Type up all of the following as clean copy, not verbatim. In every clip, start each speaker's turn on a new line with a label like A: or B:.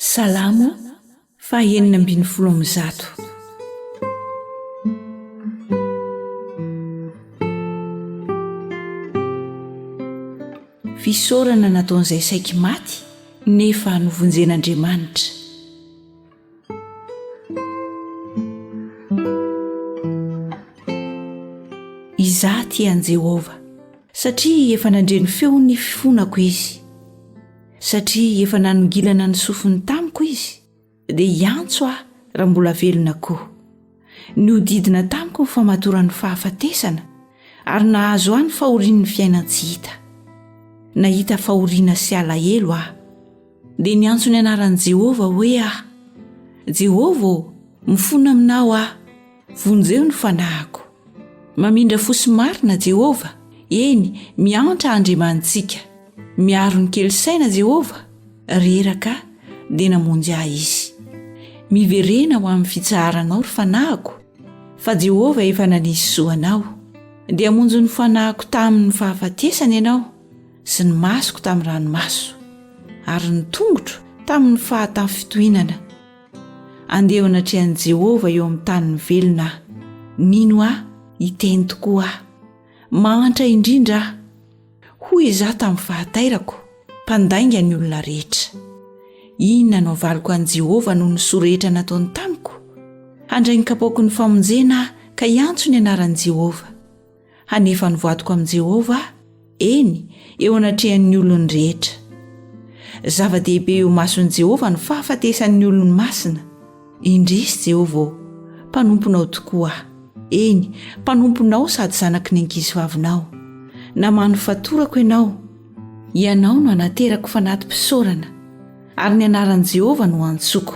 A: Salamo fahenina ambin'ny folo amby zato. Fisaorana nataon'izay saiky maty nefa novonjen'Andriamanitra. Izaho tia an Jehovah satria efa nandreny feony fifonako izy, satria efa nanongilana ny sofiny tamiko izy, dia iantso aho raha mbola velona koa. Niodidina tamiko ny famatoran'ny fahafatesana ary nahazo ahy ny fahorian'ny fiainana tsy hita. Nahita fahoriana sy alahelo aho, dia niantso ny anaran'i Jehovah hoe aho, Jehovah, mifona aminao aho, vonjeo ny fanahiko. Mamindra fosy marina Jehovah, eny miantra Andriamantsika. Miaro ny kely saina Jehovah, reraka dia namonjy ahy izy. Miverena ho amin'ny fitsaharanao ry fanahiko, fa Jehovah efa nanisy soanao. Dia hamonjy ny fanahiko tamin'ny fahafatesana ianao, sy ny masoko tamin'ny ranomaso, ary ny tongotro tamin'ny fahatany fitohinana. Andeha anatrehan'i Jehovah eo amin'ny tany velona aho. Mino aho, hiteny tokoa aho, mahantra indrindra aho. Hoy izaho tamin'ny fahatairako, mpandainga ny olona rehetra. Inona no avaliko an'i Jehovah noho ny sorehetra nataony tamiko? Handray ny kapoako ny famonjena aho ka hiantso ny anaran'i Jehovah. Hanefa ny voatoko amin'i Jehovah, eny eo anatrehan'ny olony rehetra. Zava-dehibe eo mason'i Jehovah ny fahafatesan'ny olony masina. Indrisy Jehovah, mpanomponao tokoa aho. Eny, mpanomponao sady zanaky ny ankizivavinao. Namano fatorako ianao. Ianao no anaterako fanatim-pisaorana, ary ny anaran'i Jehovah no antsoko.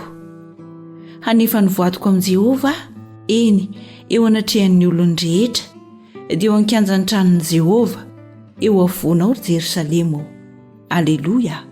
A: Hanefa ny voatoko amin'i Jehovah, eny eo anatrehan'ny olony rehetra, dia eo ankianjan'ny tranon'i Jehovah, eo afovoanao ry Jerosalemo. Aleloia.